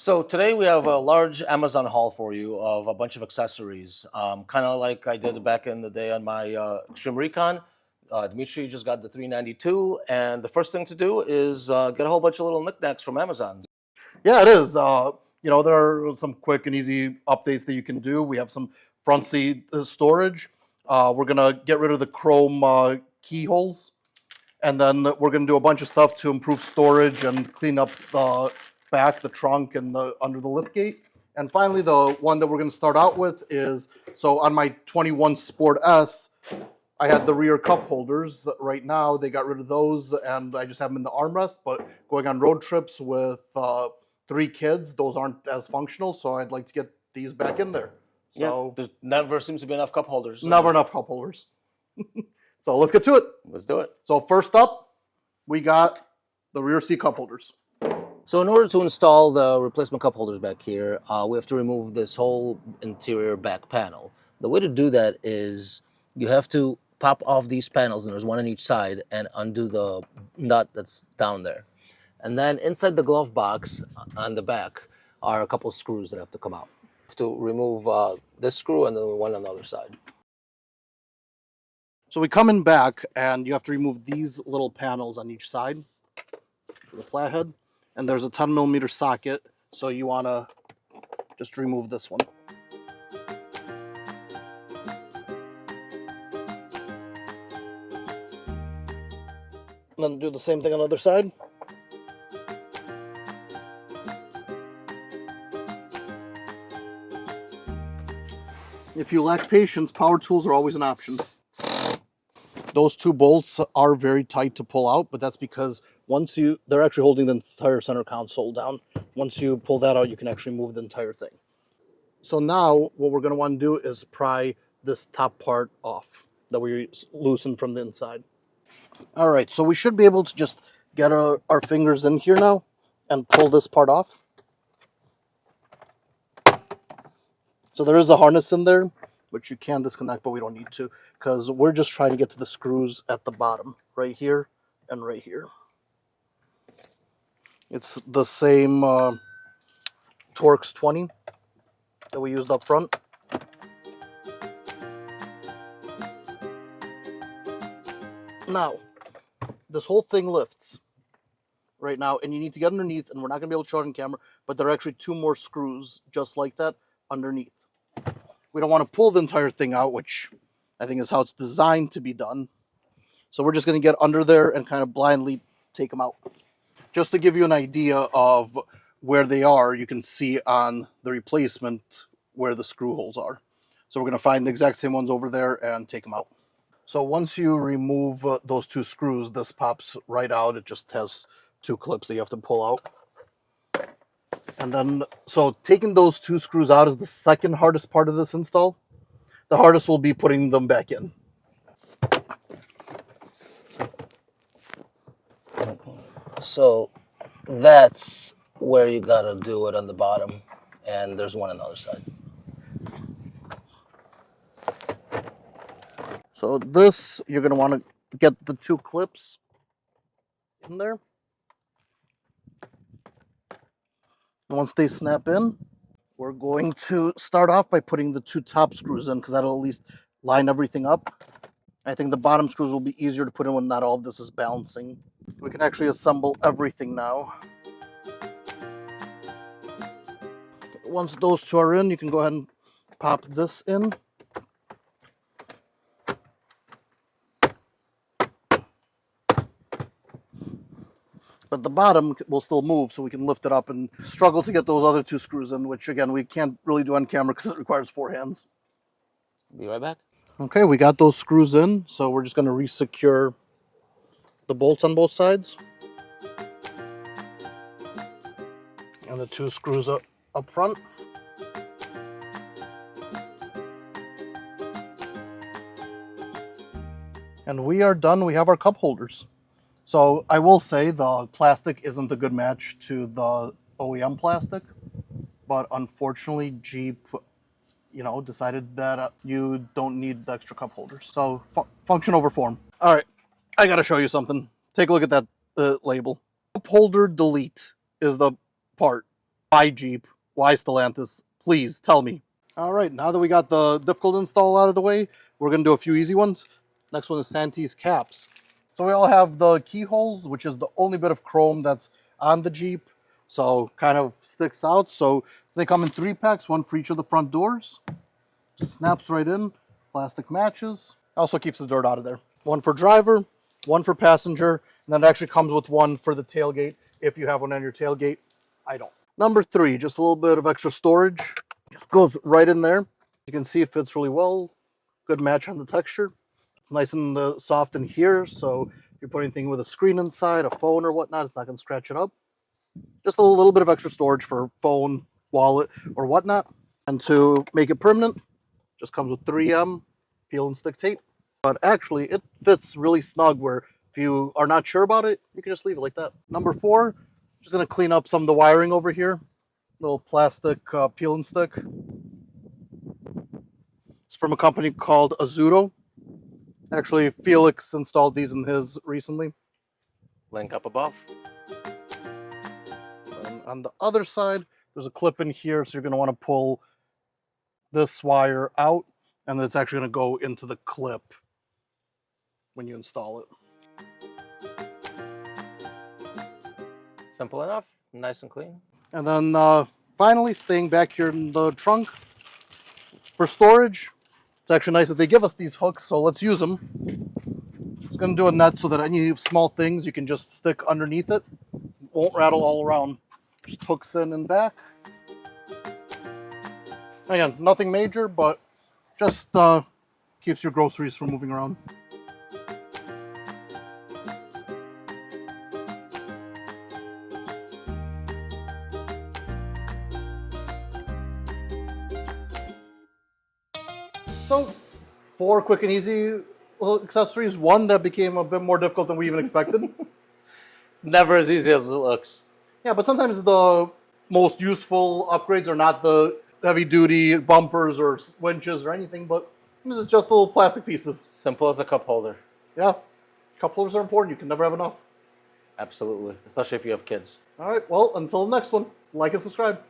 So today we have a large Amazon haul for you of a bunch of accessories, kind of like I did back in the day on my Extreme Recon. Dimitri just got the 392, and the first thing to do is get a whole bunch of little knickknacks from Amazon. Yeah, it is. There are some quick and easy updates that you can do. We have some front seat storage. We're gonna get rid of the chrome keyholes, and then we're gonna do a bunch of stuff to improve storage and clean up the back, the trunk, and the under the lift gate. And finally, the one that we're gonna start out with is so on my 21 Sport S. I had the rear cup holders. Right now, they got rid of those, and I just have them in the armrest. But going on road trips with 3 kids, those aren't as functional, so I'd like to get these back in there. So There never seems to be enough cup holders. never enough cup holders. So let's get to it. Let's do it. So first up, we got the rear seat cup holders. So in order to install the replacement cup holders back here, we have to remove this whole interior back panel. The way to do that is you have to pop off these panels, and there's one on each side, and undo the nut that's down there. And then inside the glove box on the back are a couple screws that have to come out. To remove this screw and then one on the other side. So we come in back, and you have to remove these little panels on each side for the flathead. And there's a 10mm socket, so you want to just remove this one. And then do the same thing on the other side. If you lack patience, power tools are always an option. Those 2 bolts are very tight to pull out, but that's because they're actually holding the entire center console down. Once you pull that out, you can actually move the entire thing. So now what we're going to want to do is pry this top part off that we loosened from the inside. All right, so we should be able to just get our fingers in here now and pull this part off. So there is a harness in there, which you can disconnect, but we don't need to, because we're just trying to get to the screws at the bottom, right here and right here. It's the same Torx 20 that we used up front. Now, this whole thing lifts right now, and you need to get underneath, and we're not going to be able to show it on camera, but there are actually 2 more screws just like that underneath. We don't want to pull the entire thing out, which I think is how it's designed to be done. So we're just going to get under there and kind of blindly take them out. Just to give you an idea of where they are, you can see on the replacement where the screw holes are. So we're going to find the exact same ones over there and take them out. So once you remove those 2 screws, this pops right out. It just has 2 clips that you have to pull out. And then, so taking those 2 screws out is the second hardest part of this install. The hardest will be putting them back in. So that's where you gotta do it on the bottom, and there's one on the other side. So this, you're going to want to get the 2 clips in there. And once they snap in, we're going to start off by putting the 2 top screws in, because that'll at least line everything up. I think the bottom screws will be easier to put in when not all of this is balancing. We can actually assemble everything now. Once those 2 are in, you can go ahead and pop this in. But the bottom will still move, so we can lift it up and struggle to get those other 2 screws in, which again, we can't really do on camera because it requires 4 hands. Be right back. Okay, we got those screws in, so we're just going to re-secure the bolts on both sides. And the 2 screws up front. And we are done. We have our cup holders. So I will say the plastic isn't a good match to the OEM plastic, but unfortunately Jeep, decided that you don't need the extra cup holders. So function over form. All right, I gotta show you something. Take a look at that label. Cup holder delete is the part. Why Jeep? Why Stellantis? Please tell me. All right, now that we got the difficult install out of the way, we're going to do a few easy ones. Next one is Santee's caps. So we all have the keyholes, which is the only bit of chrome that's on the Jeep. So kind of sticks out. So they come in 3 packs, one for each of the front doors. Just snaps right in. Plastic matches. Also keeps the dirt out of there. One for driver, one for passenger, and then it actually comes with one for the tailgate if you have one on your tailgate. I don't. Number 3, just a little bit of extra storage. Just goes right in there. You can see it fits really well. Good match on the texture. It's nice and soft in here, so if you put anything with a screen inside, a phone or whatnot, it's not going to scratch it up. Just a little bit of extra storage for phone, wallet, or whatnot. And to make it permanent, just comes with 3M peel and stick tape. But actually, it fits really snug where if you are not sure about it, you can just leave it like that. Number 4, just going to clean up some of the wiring over here. Little plastic peel and stick. It's from a company called Azuto. Actually, Felix installed these in his recently. Link up above. And on the other side, there's a clip in here, so you're going to want to pull this wire out, and then it's actually going to go into the clip when you install it. Simple enough, nice and clean. And then finally, staying back here in the trunk for storage. It's actually nice that they give us these hooks, so let's use them. It's going to do a net so that any small things you can just stick underneath it. Won't rattle all around. Just hooks in and back. Again, nothing major, but just keeps your groceries from moving around. So, 4 quick and easy little accessories. One that became a bit more difficult than we even expected. It's never as easy as it looks. Yeah, but sometimes the most useful upgrades are not the heavy-duty bumpers or winches or anything, but this is just little plastic pieces. Simple as a cup holder. Yeah, cup holders are important. You can never have enough. Absolutely, especially if you have kids. All right, well, until the next one, like and subscribe.